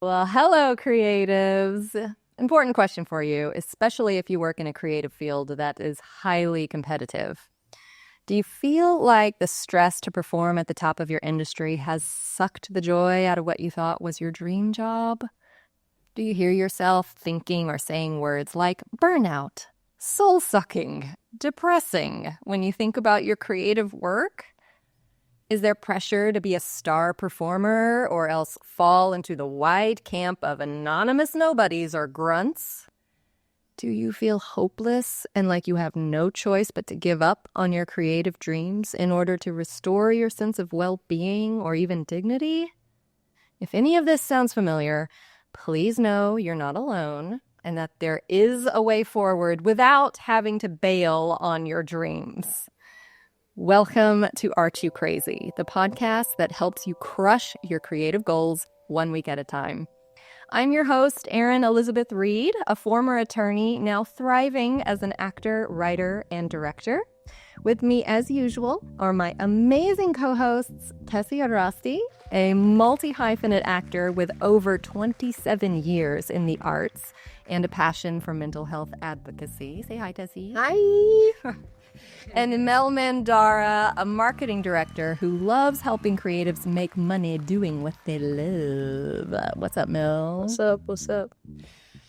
Well, hello, creatives. Important question for you, especially if you work in a creative field that is highly competitive. Do you feel like the stress to perform at the top of your industry has sucked the joy out of what you thought was your dream job? Do you hear yourself thinking or saying words like burnout, soul-sucking, depressing when you think about your creative work? Is there pressure to be a star performer or else fall into the wide camp of anonymous nobodies or grunts? Do you feel hopeless and like you have no choice but to give up on your creative dreams in order to restore your sense of well-being or even dignity? If any of this sounds familiar, please know you're not alone and that there is a way forward without having to bail on your dreams. Welcome to Aren't You Crazy, the podcast that helps you crush your creative goals 1 week at a time. I'm your host, Erin Elizabeth Reed, a former attorney now thriving as an actor, writer, and director. With me, as usual, are my amazing co-hosts, Tessie Adrasti, a multi-hyphenate actor with over 27 years in the arts and a passion for mental health advocacy. Say hi, Tessie. Hi. And Mel Mandara, a marketing director who loves helping creatives make money doing what they love. What's up, Mel? What's up?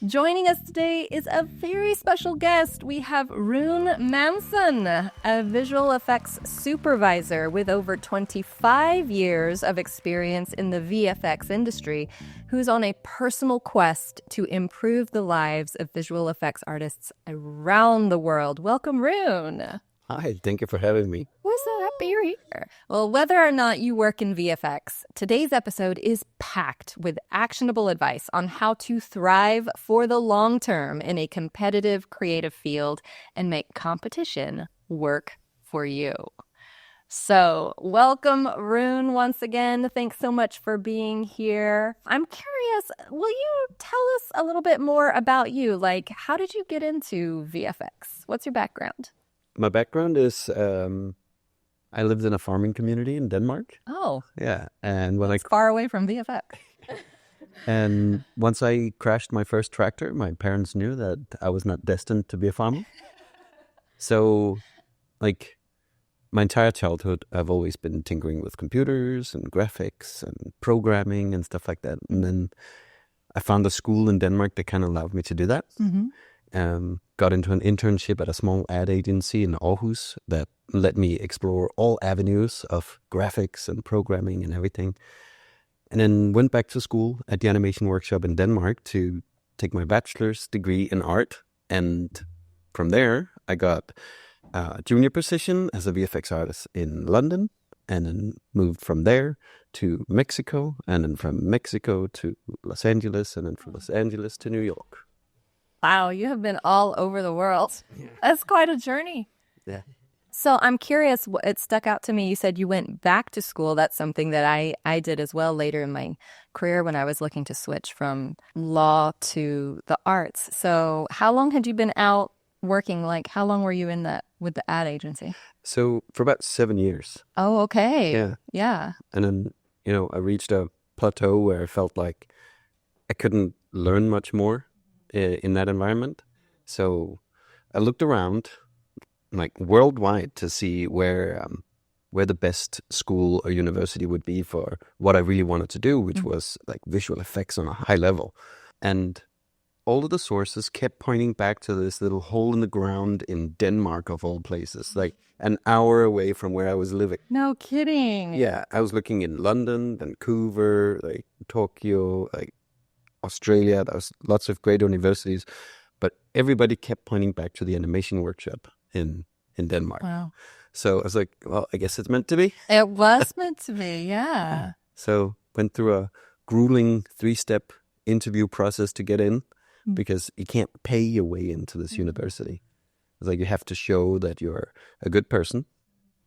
Joining us today is a very special guest. We have Rune Månsson, a visual effects supervisor with over 25 years of experience in the VFX industry, who's on a personal quest to improve the lives of visual effects artists around the world. Welcome, Rune. Hi, thank you for having me. We're so happy you're here. Well, whether or not you work in VFX, today's episode is packed with actionable advice on how to thrive for the long term in a competitive creative field and make competition work for you. So, welcome, Rune, once again. Thanks so much for being here. I'm curious, will you tell us a little bit more about you? Like, how did you get into VFX? What's your background? My background is I lived in a farming community in Denmark. Oh, Yeah, and when it's far away from VFX. and once I crashed my first tractor, my parents knew that I was not destined to be a farmer. So, like, my entire childhood, I've always been tinkering with computers and graphics and programming and stuff like that. And then I found a school in Denmark that kind of allowed me to do that. Mm-hmm. Got into an internship at a small ad agency in Aarhus that let me explore all avenues of graphics and programming and everything. And then went back to school at the animation workshop in Denmark to take my bachelor's degree in art. And from there, I got a junior position as a VFX artist in London, and then moved from there to Mexico, and then from Mexico to Los Angeles, and then from Los Angeles to New York. Wow, you have been all over the world. That's quite a journey. Yeah. So I'm curious, it stuck out to me. You said you went back to school. That's something that I did as well later in my career when I was looking to switch from law to the arts. So how long had you been out working? Like, how long were you in that with the ad agency? So for about 7 years. Oh, okay. Yeah. Yeah. And then, I reached a plateau where I felt like I couldn't learn much more in that environment. So I looked around, like, worldwide to see where the best school or university would be for what I really wanted to do, which was like visual effects on a high level. And all of the sources kept pointing back to this little hole in the ground in Denmark, of all places, like an hour away from where I was living. No kidding. Yeah, I was looking in London, Vancouver, like Tokyo, like Australia. There was lots of great universities, but everybody kept pointing back to the animation workshop in Denmark. Wow. So I was like, well, I guess it's meant to be. It was meant to be, yeah. So went through a grueling 3-step interview process to get in, because you can't pay your way into this university. It's like you have to show that you're a good person,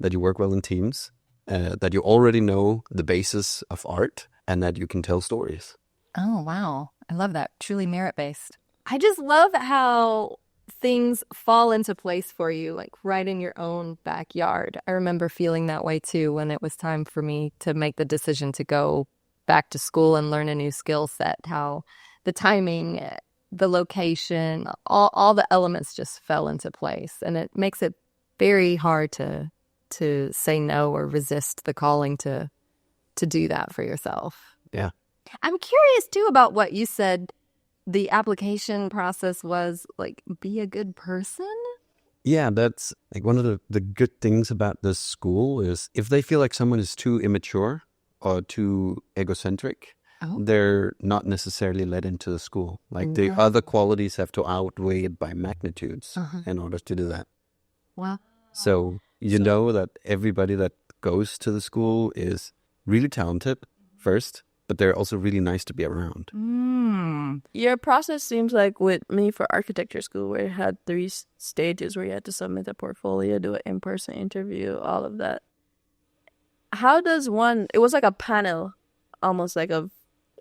that you work well in teams, that you already know the basis of art, and that you can tell stories. Oh, wow. I love that. Truly merit-based. I just love how things fall into place for you, like right in your own backyard. I remember feeling that way too when it was time for me to make the decision to go back to school and learn a new skill set, how the timing, the location, all the elements just fell into place. And it makes it very hard to say no or resist the calling to do that for yourself. Yeah. I'm curious too about what you said the application process was, like, be a good person. Yeah, that's like one of the good things about this school is if they feel like someone is too immature or too egocentric, they're not necessarily let into the school. Like the other qualities have to outweigh it by magnitudes in order to do that. Wow. So you know that everybody that goes to the school is really talented first, but they're also really nice to be around. Your process seems like with me for architecture school, where you had 3 stages where you had to submit a portfolio, do an in-person interview, all of that. How does one, it was like a panel almost like of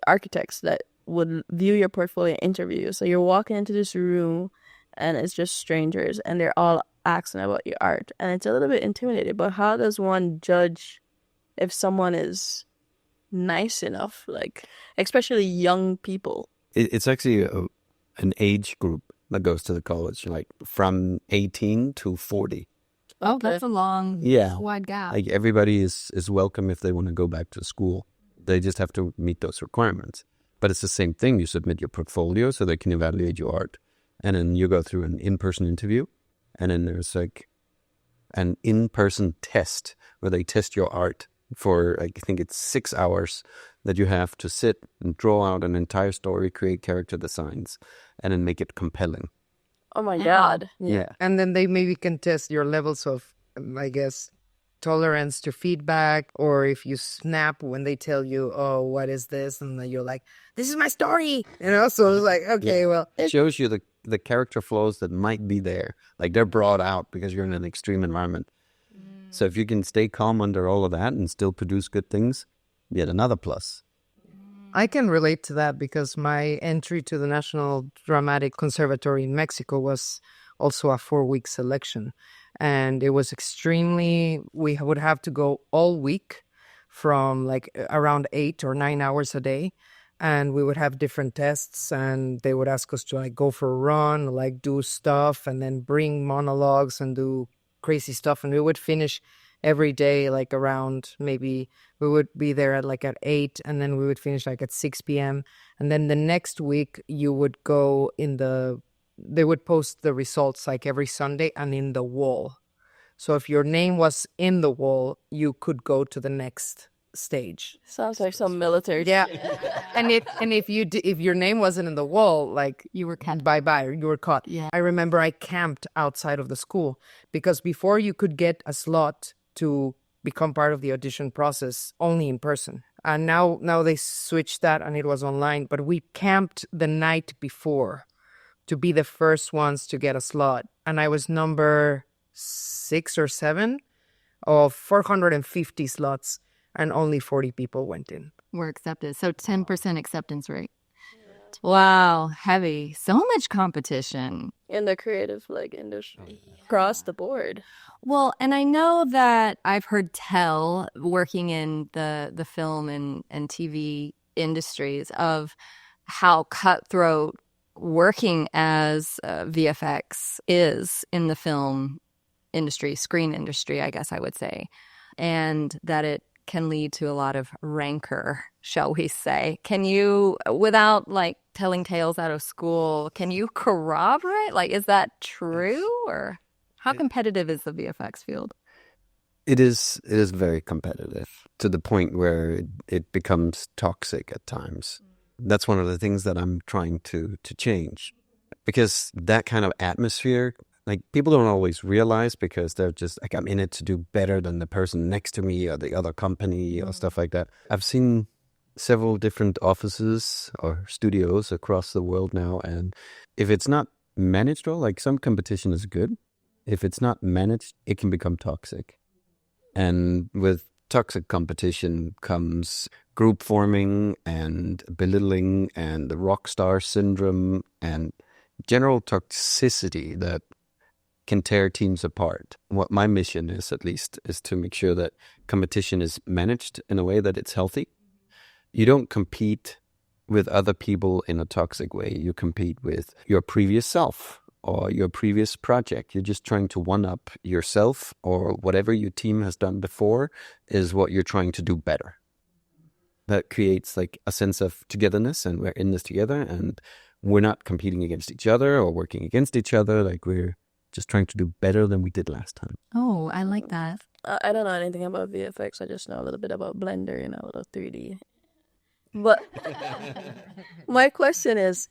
architects that would view your portfolio interview. So you're walking into this room and it's just strangers and they're all asking about your art. And it's a little bit intimidating, but how does one judge if someone is nice enough, like especially young people? It's actually an age group that goes to the college, like from 18 to 40. Oh, that's a long, wide gap. Like everybody is welcome if they want to go back to school. They just have to meet those requirements. But it's the same thing. You submit your portfolio so they can evaluate your art. And then you go through an in-person interview. And then there's like an in-person test where they test your art for, I think it's 6 hours that you have to sit and draw out an entire story, create character designs, and then make it compelling. Oh my God. Yeah. And then they maybe can test your levels of, I guess, tolerance to feedback, or if you snap when they tell you, oh, what is this? And then you're like, this is my story. So it's like, okay, well. It shows you the character flaws that might be there. Like they're brought out because you're in an extreme environment. So if you can stay calm under all of that and still produce good things, yet another plus. I can relate to that because my entry to the National Dramatic Conservatory in Mexico was also a 4-week selection. And it was we would have to go all week from like around 8 or 9 hours a day. And we would have different tests and they would ask us to like go for a run, like do stuff and then bring monologues and do crazy stuff. And we would finish every day like around, maybe we would be there at 8 and then we would finish like at 6 p.m. And then the next week you would go they would post the results like every Sunday and in the wall. So if your name was in the wall, you could go to the next stage. Sounds like some military. Yeah. and if your name wasn't in the wall, like You were caught. bye, you were caught. Yeah. I remember I camped outside of the school because before you could get a slot to become part of the audition process only in person. And now they switched that and it was online, but we camped the night before to be the first ones to get a slot. And I was number 6 or 7 of 450 slots and only 40 people went in. Were accepted. So 10% acceptance rate. Wow, heavy. So much competition. In the creative industry across the board. Well, and I know that I've heard tell, working in the film and TV industries, of how cutthroat working as VFX is in the film industry, screen industry, I guess I would say, and that it can lead to a lot of rancor, shall we say. Can you, without telling tales out of school, can you corroborate? Is that true? Or how competitive is the VFX field? It is very competitive to the point where it becomes toxic at times. That's one of the things that I'm trying to change, because that kind of atmosphere, people don't always realize because they're just I'm in it to do better than the person next to me or the other company or stuff like that. I've seen several different offices or studios across the world now, and if it's not managed well, some competition is good. If it's not managed, it can become toxic. And with toxic competition comes group forming and belittling and the rock star syndrome and general toxicity that can tear teams apart. What my mission is, at least, is to make sure that competition is managed in a way that it's healthy you don't compete with other people in a toxic way. You compete with your previous self or your previous project. You're just trying to one-up yourself, or whatever your team has done before is what you're trying to do better. That creates like a sense of togetherness, and we're in this together, and we're not competing against each other or working against each other. Like, we're just trying to do better than we did last time. Oh, I like that. I don't know anything about VFX. I just know a little bit about Blender, a little 3D. But my question is,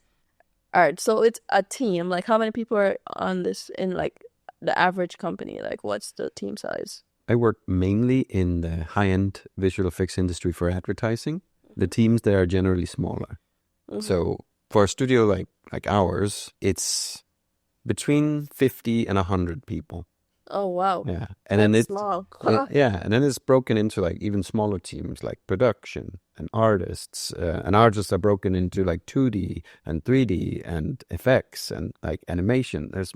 all right, so it's a team. Like, how many people are on this in like the average company? Like, what's the team size? I work mainly in the high-end visual effects industry for advertising. The teams there are generally smaller. Mm-hmm. So for a studio like ours, it's between 50 and 100 people. Oh, wow. Yeah. And That's then it's small. and then it's broken into like even smaller teams like production and artists. And artists are broken into like 2D and 3D and effects and like animation. There's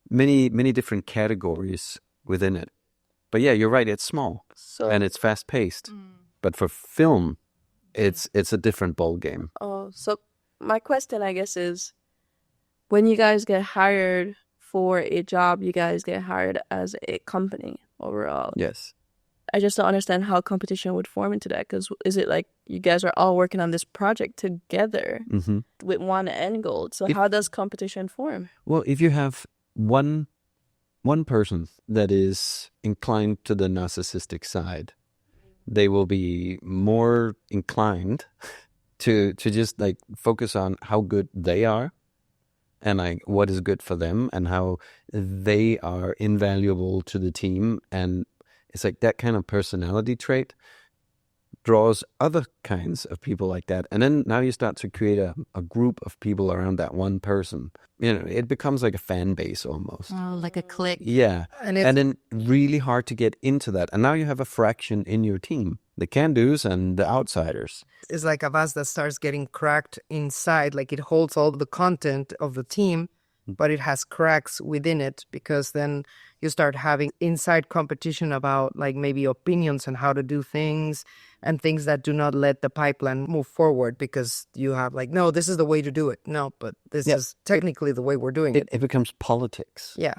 many different categories within it. But yeah, you're right, it's small So, and it's fast paced. But for film, it's a different ball game. so my question, I guess, is when you guys get hired for a job, you guys get hired as a company overall. Yes. I just don't understand how competition would form into that. Because is it like you guys are all working on this project together Mm-hmm. with one end goal? So how does competition form? Well, if you have one person that is inclined to the narcissistic side, they will be more inclined to just like focus on how good they are and like what is good for them and how they are invaluable to the team. And it's like that kind of personality trait draws other kinds of people like that. And then now you start to create a group of people around that one person. It becomes like a fan base almost. Oh, like a clique. Yeah. And then really hard to get into that. And now you have a fraction in your team, the can-dos and the outsiders. it's like a vase that starts getting cracked inside. Like, it holds all the content of the team, but it has cracks within it, because then you start having inside competition about like maybe opinions on how to do things and things that do not let the pipeline move forward, because you have like, no, this is the way to do it. No, but this is technically the way we're doing it. It becomes politics. Yeah.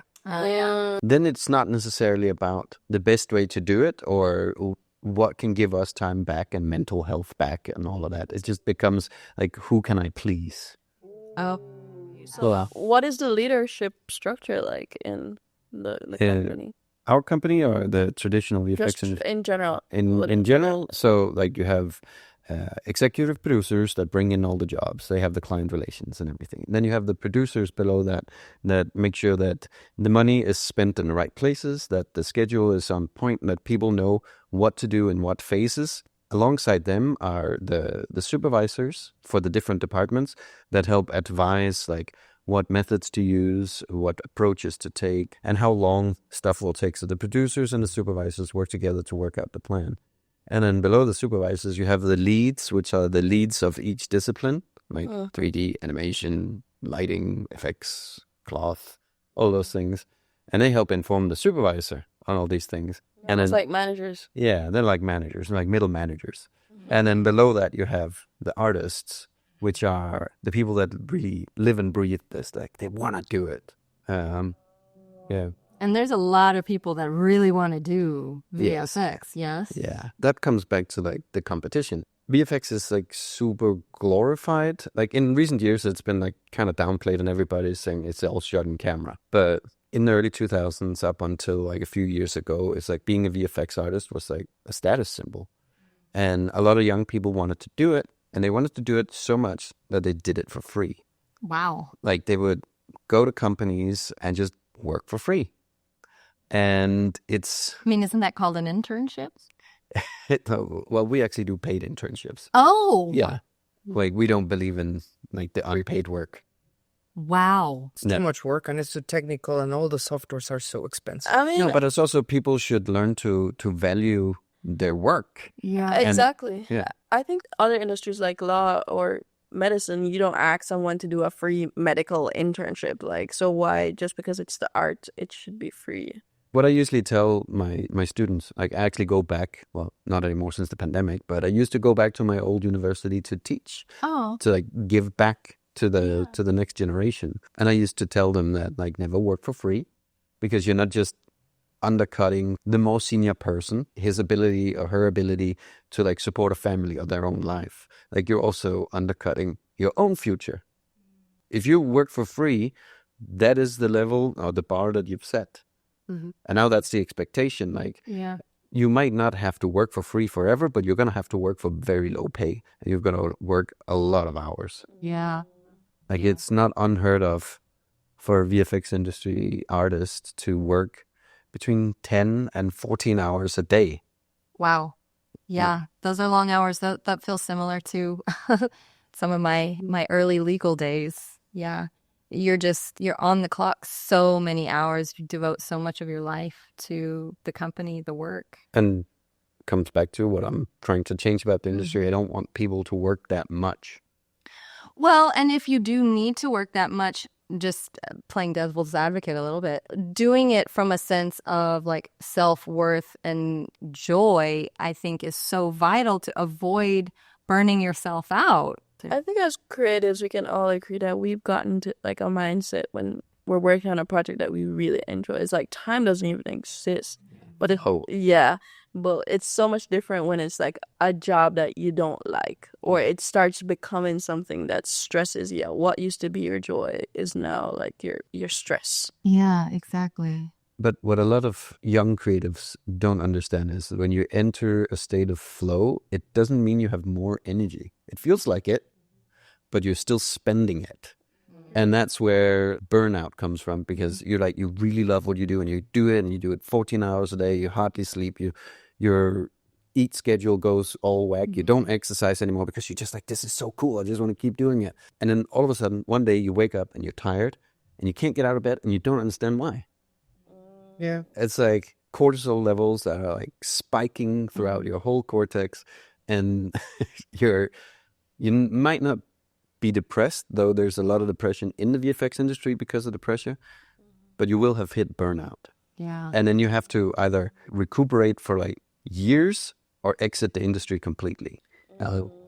Then it's not necessarily about the best way to do it or what can give us time back and mental health back and all of that. It just becomes like, who can I please? Oh, So what is the leadership structure like in the company? Our company or the traditional VFX Just in general. in general, so like you have executive producers that bring in all the jobs. They have the client relations and everything. Then you have the producers below that make sure that the money is spent in the right places, that the schedule is on point, and that people know what to do in what phases. Alongside them are the supervisors for the different departments that help advise like what methods to use, what approaches to take, and how long stuff will take. So the producers and the supervisors work together to work out the plan. And then below the supervisors, you have the leads, which are the leads of each discipline, like 3D, animation, lighting, effects, cloth, all those things. And they help inform the supervisor on all these things. And It's then, like managers. yeah, they're like managers, like middle managers. And then below that, you have the artists, which are the people that really live and breathe this. Like, they want to do it. Yeah. and there's a lot of people that really want to do Yes. VFX, yes? Yeah, that comes back to like the competition. VFX is like super glorified. Like in recent years, it's been like kind of downplayed and everybody's saying it's all shot in camera. But in the early 2000s up until like a few years ago, it's like being a VFX artist was like a status symbol. And a lot of young people wanted to do it, and they wanted to do it so much that they did it for free. Wow. Like they would go to companies and just work for free. And it's, I mean, isn't that called an internship? well, we actually do paid internships. Oh. Yeah. Like we don't believe in like the unpaid work. Wow. It's too much work, and it's too technical, and all the softwares are so expensive. I mean, No, but it's also people should learn to value their work. Yeah. exactly. Yeah. I think other industries like law or medicine, you don't ask someone to do a free medical internship. Like, so why, just because it's the art, it should be free? What I usually tell my students, like I actually go back, well, not anymore since the pandemic, but I used to go back to my old university to teach, to like give back to the next generation. And I used to tell them that like never work for free, because you're not just undercutting the more senior person, his ability or her ability to like support a family or their own life. Like you're also undercutting your own future. If you work for free, that is the level or the bar that you've set. Mm-hmm. And now that's the expectation. Like you might not have to work for free forever, but you're going to have to work for very low pay. And you're going to work a lot of hours. Yeah. Like it's not unheard of for a VFX industry artist to work between 10 and 14 hours a day. Wow. Yeah. Those are long hours. That feels similar to some of my early legal days. Yeah. You're on the clock so many hours. You devote so much of your life to the company, the work. And comes back to what I'm trying to change about the industry. I don't want people to work that much. Well, and if you do need to work that much, just playing devil's advocate a little bit, doing it from a sense of like self-worth and joy, I think is so vital to avoid burning yourself out. I think as creatives, we can all agree that we've gotten to like a mindset when we're working on a project that we really enjoy. It's like time doesn't even exist. But but it's so much different when it's like a job that you don't like, or it starts becoming something that stresses you. What used to be your joy is now like your stress. Yeah, exactly. But what a lot of young creatives don't understand is that when you enter a state of flow, it doesn't mean you have more energy. It feels like it, but you're still spending it. And that's where burnout comes from, because you really love what you do and you do it and you do it 14 hours a day. You hardly sleep. Your eat schedule goes all whack. You don't exercise anymore because you're just like, this is so cool. I just want to keep doing it. And then all of a sudden, one day you wake up and you're tired and you can't get out of bed and you don't understand why. Yeah. It's like cortisol levels that are like spiking throughout your whole cortex, and you might not be depressed, though there's a lot of depression in the VFX industry because of the pressure, but you will have hit burnout. Yeah. And then you have to either recuperate for like years or exit the industry completely.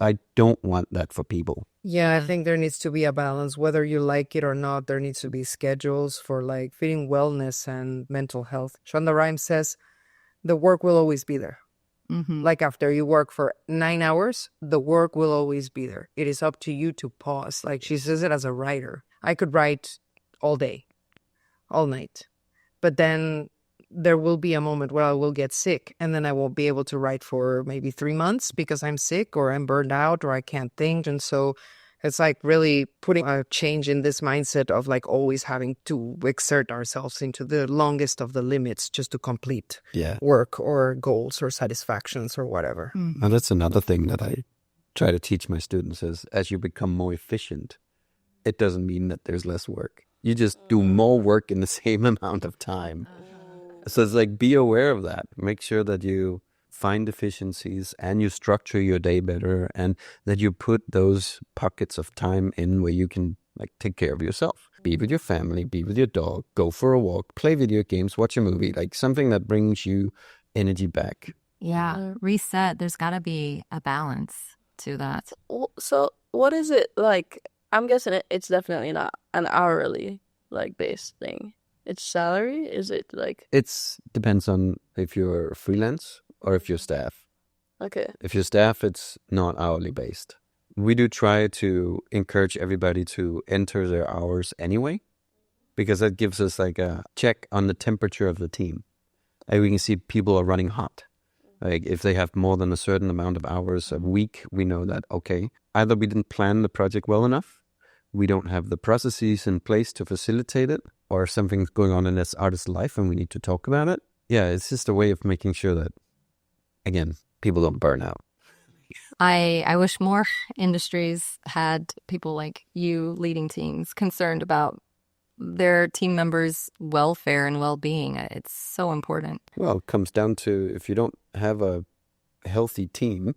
I don't want that for people. Yeah, I think there needs to be a balance. Whether you like it or not, there needs to be schedules for like fitting wellness and mental health. Shonda Rhimes says the work will always be there. Mm-hmm. Like after you work for 9 hours, the work will always be there. It is up to you to pause. Like she says it as a writer. I could write all day, all night. But then there will be a moment where I will get sick, and then I won't be able to write for maybe 3 months because I'm sick or I'm burned out or I can't think. And so it's like really putting a change in this mindset of like always having to exert ourselves into the longest of the limits just to complete work or goals or satisfactions or whatever. And that's another thing that I try to teach my students is as you become more efficient, it doesn't mean that there's less work. You just do more work in the same amount of time. So it's like, be aware of that. Make sure that you find efficiencies and you structure your day better, and that you put those pockets of time in where you can like take care of yourself. Be with your family, be with your dog, go for a walk, play video games, watch a movie, like something that brings you energy back. Yeah. Reset. There's got to be a balance to that. So what is it like? I'm guessing it's definitely not an hourly like based thing. It's salary? Is it like... It's depends on if you're freelance or if you're staff. Okay. If you're staff, it's not hourly based. We do try to encourage everybody to enter their hours anyway, because that gives us like a check on the temperature of the team. Like we can see people are running hot. Like if they have more than a certain amount of hours a week, we know that, okay, either we didn't plan the project well enough, we don't have the processes in place to facilitate it, or something's going on in this artist's life and we need to talk about it. Yeah, it's just a way of making sure that, again, people don't burn out. I wish more industries had people like you leading teams concerned about their team members' welfare and well-being. It's so important. Well, it comes down to if you don't have a healthy team,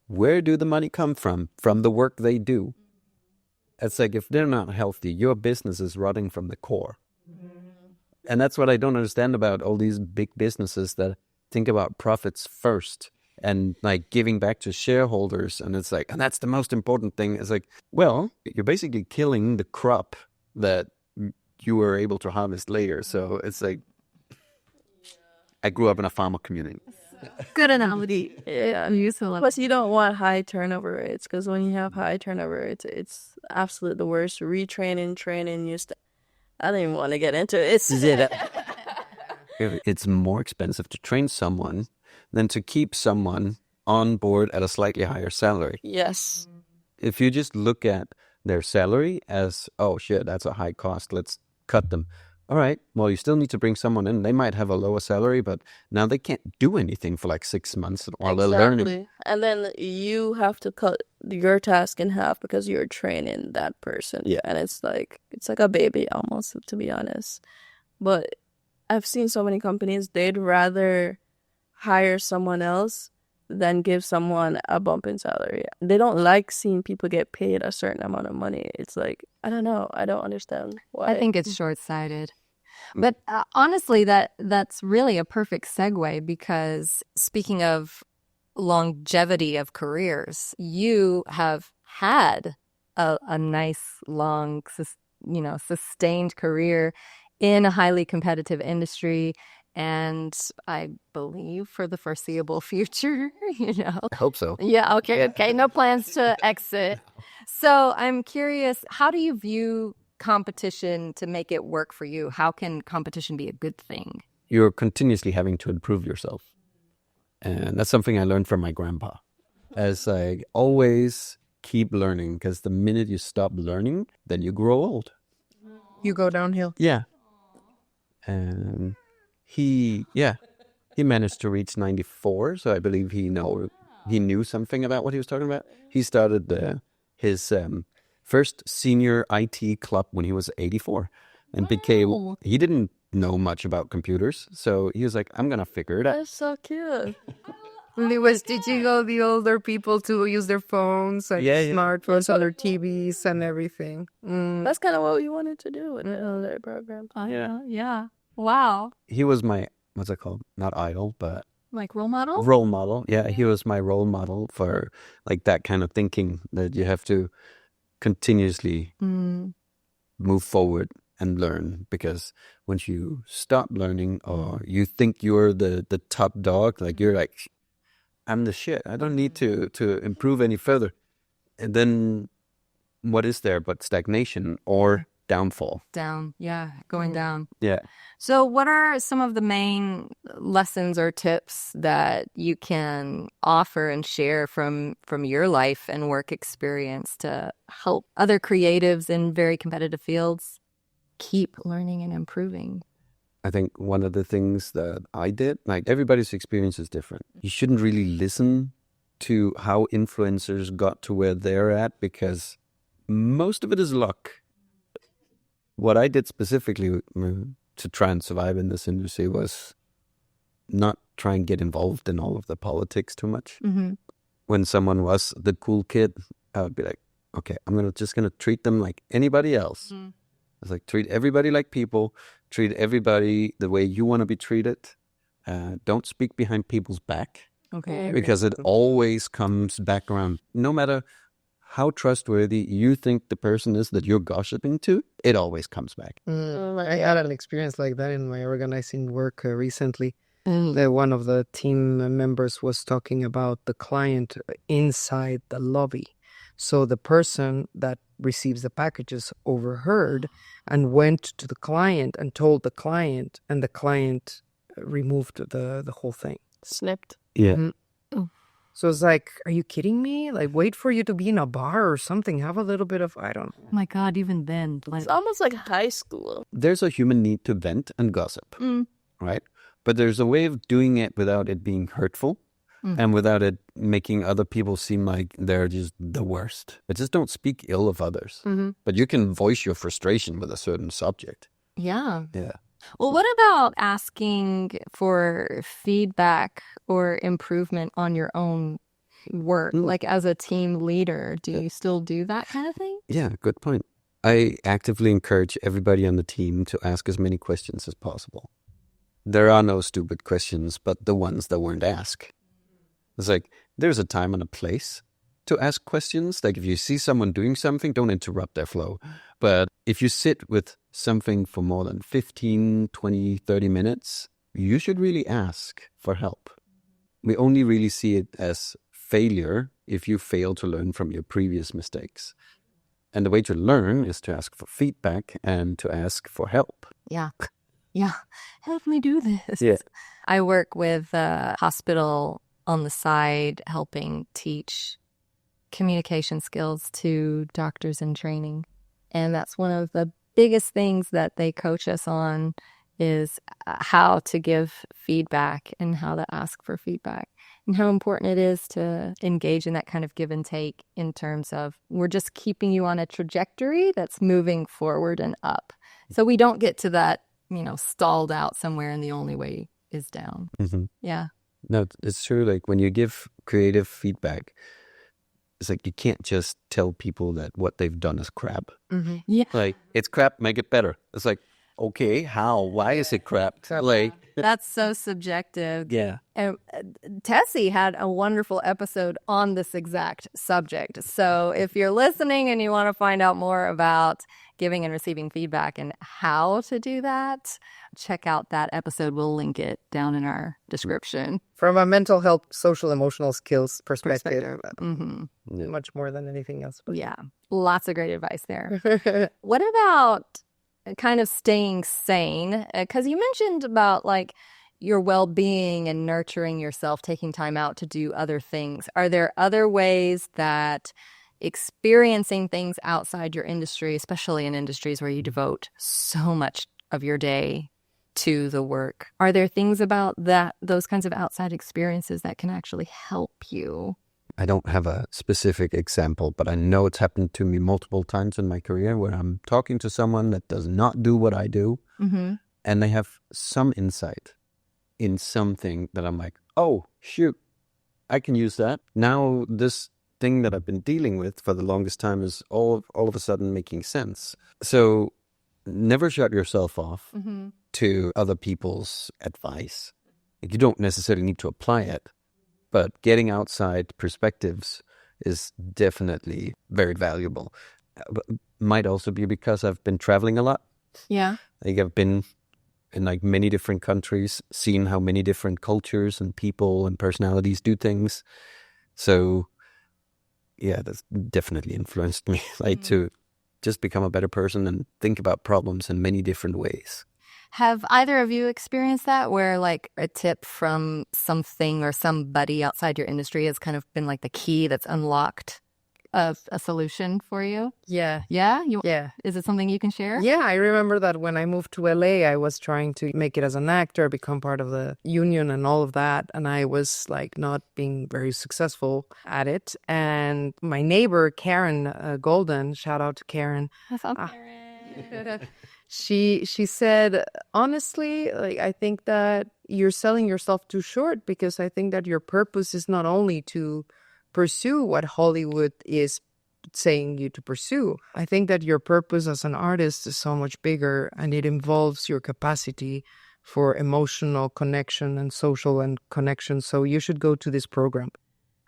where do the money come from? From the work they do. It's like if they're not healthy, your business is rotting from the core. And that's what I don't understand about all these big businesses that think about profits first and like giving back to shareholders. And it's like, and that's the most important thing. It's like, well, you're basically killing the crop that you were able to harvest later. So it's like, I grew up in a farmer community. Good analogy. Yeah. Useful. Plus, you don't want high turnover rates, because when you have high turnover rates, it's absolutely the worst. Retraining, training, I don't even want to get into it. It's more expensive to train someone than to keep someone on board at a slightly higher salary. Yes. If you just look at their salary as, oh shit, that's a high cost, let's cut them. All right, well, you still need to bring someone in. They might have a lower salary, but now they can't do anything for like 6 months while they're learning. And then you have to cut your task in half because you're training that person. Yeah. And it's like a baby almost, to be honest. But I've seen so many companies, they'd rather hire someone else than give someone a bump in salary. They don't like seeing people get paid a certain amount of money. It's like, I don't know. I don't understand why. I think it's short-sighted. But honestly, that's really a perfect segue, because speaking of longevity of careers, you have had a nice, long, sustained career in a highly competitive industry. And I believe for the foreseeable future, I hope so. Yeah, okay. No plans to exit. So I'm curious, how do you view competition to make it work for you? How can competition be a good thing? You're continuously having to improve yourself. And that's something I learned from my grandpa. As I always keep learning, because the minute you stop learning, then you grow old. You go downhill. Yeah. And he managed to reach 94, so I believe he knew something about what he was talking about. He started his first senior IT club when he was 84, and he didn't know much about computers, so he was like, I'm gonna figure it out. That's so cute. He was teaching all the older people to use their phones, like smartphones, other TVs and everything. That's kind of what we wanted to do with the elder program. Yeah. Wow. He was my, what's it called? Not idol, but Like role model? Role model. Yeah, he was my role model for like that kind of thinking, that you have to continuously move forward and learn, because once you stop learning or you think you're the top dog, like you're like, I'm the shit, I don't need to improve any further. And then what is there but stagnation or downfall? Going down. Yeah. So what are some of the main lessons or tips that you can offer and share from your life and work experience to help other creatives in very competitive fields keep learning and improving? I think one of the things that I did, like everybody's experience is different. You shouldn't really listen to how influencers got to where they're at, because most of it is luck. What I did specifically to try and survive in this industry was not try and get involved in all of the politics too much. Mm-hmm. When someone was the cool kid, I would be like, okay, I'm just gonna treat them like anybody else. I was like, treat everybody like people, treat everybody the way you want to be treated. Don't speak behind people's back. Okay. Because it always comes back around. No matter how trustworthy you think the person is that you're gossiping to, it always comes back. I had an experience like that in my organizing work recently. One of the team members was talking about the client inside the lobby. So the person that receives the packages overheard and went to the client and told the client, and the client removed the whole thing. Snipped. Yeah. Mm-hmm. So it's like, are you kidding me? Like, wait for you to be in a bar or something. Have a little bit of, I don't know. Oh my God, even then. It's almost like high school. There's a human need to vent and gossip, right? But there's a way of doing it without it being hurtful and without it making other people seem like they're just the worst. But just don't speak ill of others. But you can voice your frustration with a certain subject. Yeah. Yeah. Well, what about asking for feedback or improvement on your own work? Like as a team leader, do you still do that kind of thing? Yeah, good point. I actively encourage everybody on the team to ask as many questions as possible. There are no stupid questions, but the ones that weren't asked. It's like, there's a time and a place to ask questions. Like if you see someone doing something, don't interrupt their flow. But if you sit with something for more than 15, 20, 30 minutes, you should really ask for help. We only really see it as failure if you fail to learn from your previous mistakes. And the way to learn is to ask for feedback and to ask for help. Yeah. Help me do this. Yeah. I work with a hospital on the side helping teach communication skills to doctors in training. And that's one of the biggest things that they coach us on is how to give feedback and how to ask for feedback and how important it is to engage in that kind of give and take in terms of we're just keeping you on a trajectory that's moving forward and up. So we don't get to that, stalled out somewhere and the only way is down. Mm-hmm. Yeah. No, it's true. Like when you give creative feedback, it's like you can't just tell people that what they've done is crap. Mm-hmm. Yeah. Like, it's crap, make it better. It's like, okay, how? Why is it crap? Like, that's so subjective. yeah. And Tessie had a wonderful episode on this exact subject. So if you're listening and you want to find out more about giving and receiving feedback and how to do that, check out that episode. We'll link it down in our description. From a mental health, social, emotional skills perspective. Mm-hmm. Much more than anything else. But. Yeah, lots of great advice there. What about kind of staying sane? Because you mentioned about like your well-being and nurturing yourself, taking time out to do other things. Are there other ways that experiencing things outside your industry, especially in industries where you devote so much of your day to the work, are there things about those kinds of outside experiences that can actually help you? I don't have a specific example, but I know it's happened to me multiple times in my career where I'm talking to someone that does not do what I do, and they have some insight in something that I'm like, oh, shoot, I can use that. Now this thing that I've been dealing with for the longest time is all of a sudden making sense. So never shut yourself off to other people's advice. Like, you don't necessarily need to apply it. But getting outside perspectives is definitely very valuable. Might also be because I've been traveling a lot. Yeah. Like I've been in like many different countries, seen how many different cultures and people and personalities do things. So yeah, that's definitely influenced me like to just become a better person and think about problems in many different ways. Have either of you experienced that where like a tip from something or somebody outside your industry has kind of been like the key that's unlocked a solution for you? Yeah. Yeah? Yeah. Is it something you can share? Yeah, I remember that when I moved to LA, I was trying to make it as an actor, become part of the union and all of that. And I was like not being very successful at it. And my neighbor, Karen Golden, shout out to Karen. That's all Karen. She said, honestly, like I think that you're selling yourself too short because I think that your purpose is not only to pursue what Hollywood is saying you to pursue. I think that your purpose as an artist is so much bigger and it involves your capacity for emotional connection and social and connection. So you should go to this program.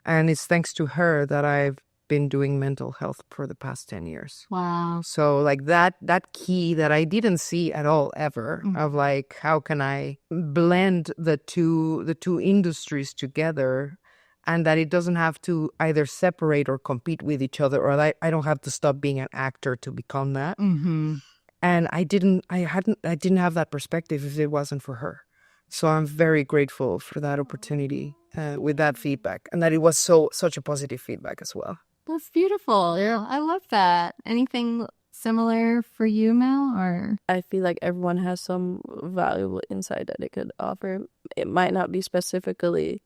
And it's thanks to her that I've been doing mental health for the past 10 years. Wow. So like that key that I didn't see at all ever of like, how can I blend the two industries together and that it doesn't have to either separate or compete with each other, or I don't have to stop being an actor to become that. Mm-hmm. And I didn't have that perspective if it wasn't for her. So I'm very grateful for that opportunity with that feedback, and that it was such a positive feedback as well. That's beautiful. Yeah, I love that. Anything similar for you, Mel? Or I feel like everyone has some valuable insight that they could offer. It might not be specifically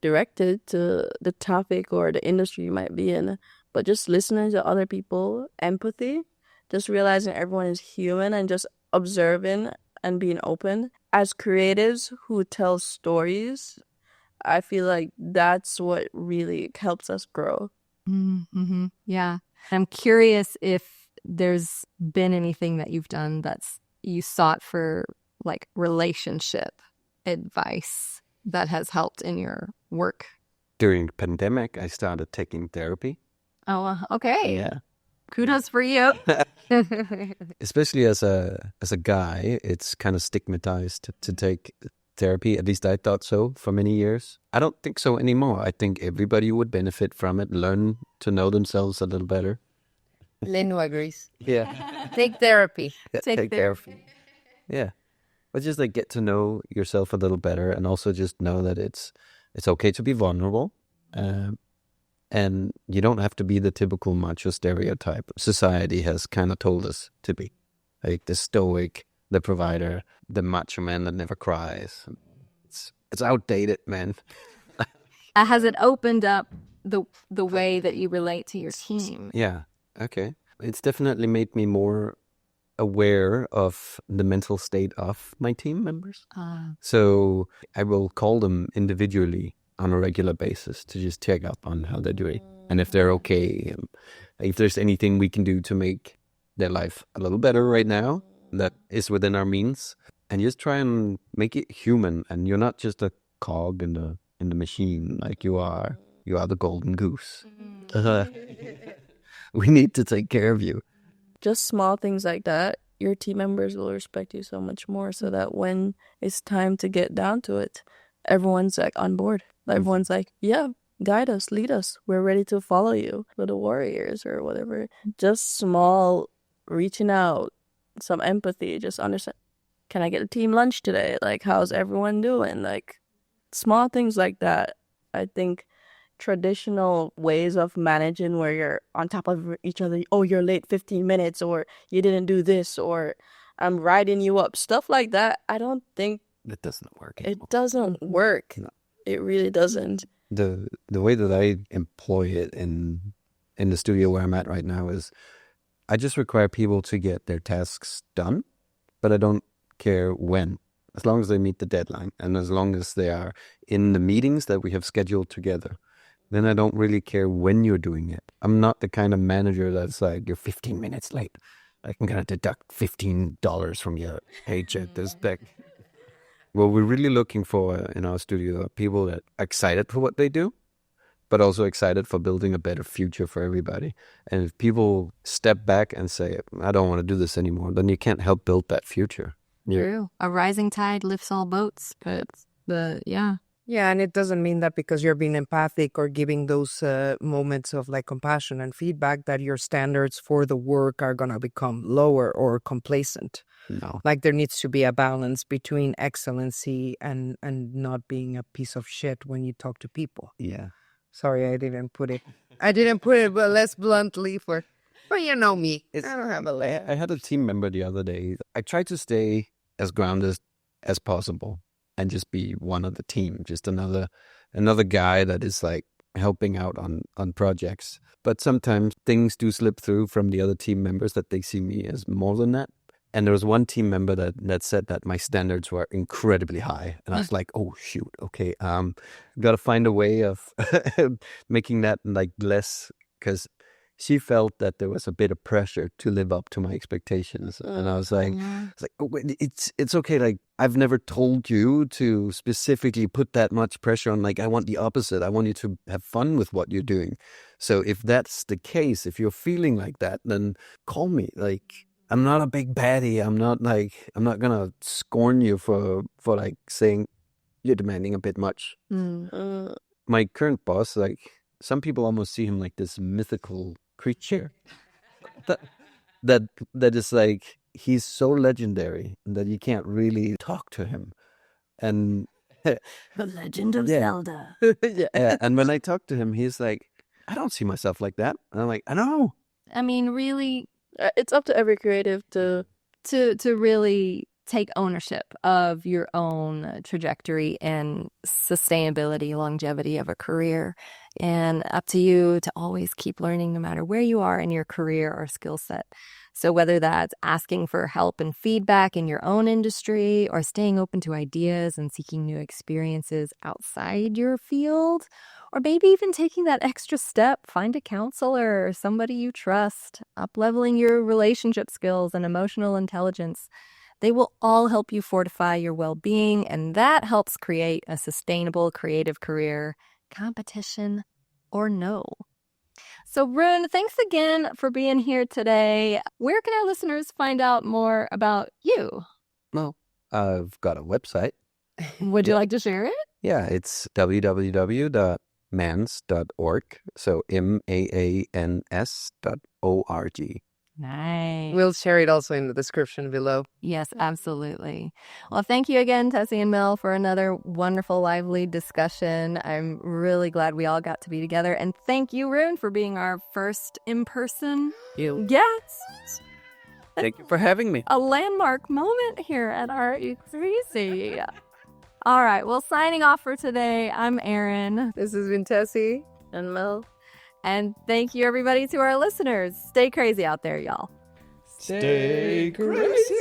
directed to the topic or the industry you might be in, but just listening to other people, empathy, just realizing everyone is human and just observing and being open. As creatives who tell stories, I feel like that's what really helps us grow. Mm-hmm. Yeah. I'm curious if there's been anything that you've done that's you sought for like relationship advice that has helped in your work? During the pandemic, I started taking therapy. Oh, okay. Yeah. Kudos for you. Especially as a guy, it's kind of stigmatized to take therapy. At least I thought so for many years. I don't think so anymore. I think everybody would benefit from it, learn to know themselves a little better. Leno agrees. Yeah. Take therapy. Take therapy. Yeah. But just like get to know yourself a little better, and also just know that it's okay to be vulnerable. And you don't have to be the typical macho stereotype society has kind of told us to be. Like the stoic, the provider, the macho man that never cries. It's outdated, man. Has it opened up the way that you relate to your team? Yeah. Okay. It's definitely made me more aware of the mental state of my team members. So I will call them individually on a regular basis to just check up on how they're doing and if they're okay, and if there's anything we can do to make their life a little better right now that is within our means, and just try and make it human. And you're not just a cog in the machine. Like you are the golden goose. We need to take care of you. Just small things like that, your team members will respect you so much more, so that when it's time to get down to it, everyone's like on board. Everyone's like, yeah, guide us, lead us. We're ready to follow you. Little warriors or whatever. Just small reaching out, some empathy, just understand. Can I get a team lunch today? Like, how's everyone doing? Like, small things like that. I think traditional ways of managing where you're on top of each other. Oh, you're late 15 minutes, or you didn't do this, or I'm riding you up. Stuff like that. I don't think It doesn't work anymore. it doesn't work. No. It really doesn't. The way that I employ it in the studio where I'm at right now is I just require people to get their tasks done, but I don't care when, as long as they meet the deadline and as long as they are in the meetings that we have scheduled together. Then I don't really care when you're doing it. I'm not the kind of manager that's like, you're 15 minutes late. I'm going to deduct $15 from your paycheck. This back. What we're really looking for in our studio are people that are excited for what they do, but also excited for building a better future for everybody. And if people step back and say, I don't want to do this anymore, then you can't help build that future. True. A rising tide lifts all boats. But yeah. Yeah, and it doesn't mean that because you're being empathic or giving those moments of like compassion and feedback that your standards for the work are going to become lower or complacent. No. Like there needs to be a balance between excellency and not being a piece of shit when you talk to people. Yeah. Sorry, I didn't put it. But less bluntly but you know me. I don't have a laugh. I had a team member the other day. I tried to stay as grounded as possible and just be one of the team, just another guy that is like helping out on projects. But sometimes things do slip through from the other team members that they see me as more than that. And there was one team member that said that my standards were incredibly high. And I was like, oh, shoot, okay. Got to find a way of making that like less, because she felt that there was a bit of pressure to live up to my expectations. And I was like, oh, it's okay. Like, I've never told you to specifically put that much pressure on. Like, I want the opposite. I want you to have fun with what you're doing. So if that's the case, if you're feeling like that, then call me. Like, I'm not a big baddie. I'm not gonna scorn you for like saying you're demanding a bit much. My current boss, like, some people almost see him like this mythical creature that is like, he's so legendary that you can't really talk to him. And The Legend of Zelda. yeah, and when I talk to him, he's like, I don't see myself like that. And I'm like, I know. I mean, really, It's up to every creative to really take ownership of your own trajectory and sustainability, longevity of a career. And up to you to always keep learning no matter where you are in your career or skill set. So whether that's asking for help and feedback in your own industry or staying open to ideas and seeking new experiences outside your field, Or maybe even taking that extra step, find a counselor or somebody you trust, up-leveling your relationship skills and emotional intelligence. They will all help you fortify your well-being, and that helps create a sustainable creative career, competition or no. So, Rune, thanks again for being here today. Where can our listeners find out more about you? Well, I've got a website. Would you like to share it? Yeah, it's www.mans.org. So MAANS.org. Nice. We'll share it also in the description below. Yes, absolutely. Well, thank you again, Tessie and Mel, for another wonderful, lively discussion. I'm really glad we all got to be together. And thank you, Rune, for being our first in-person guest. Thank you for having me. A landmark moment here at our Crazy. All right, well, signing off for today, I'm Erin. This has been Tessie. And Mel. And thank you, everybody, to our listeners. Stay crazy out there, y'all. Stay crazy.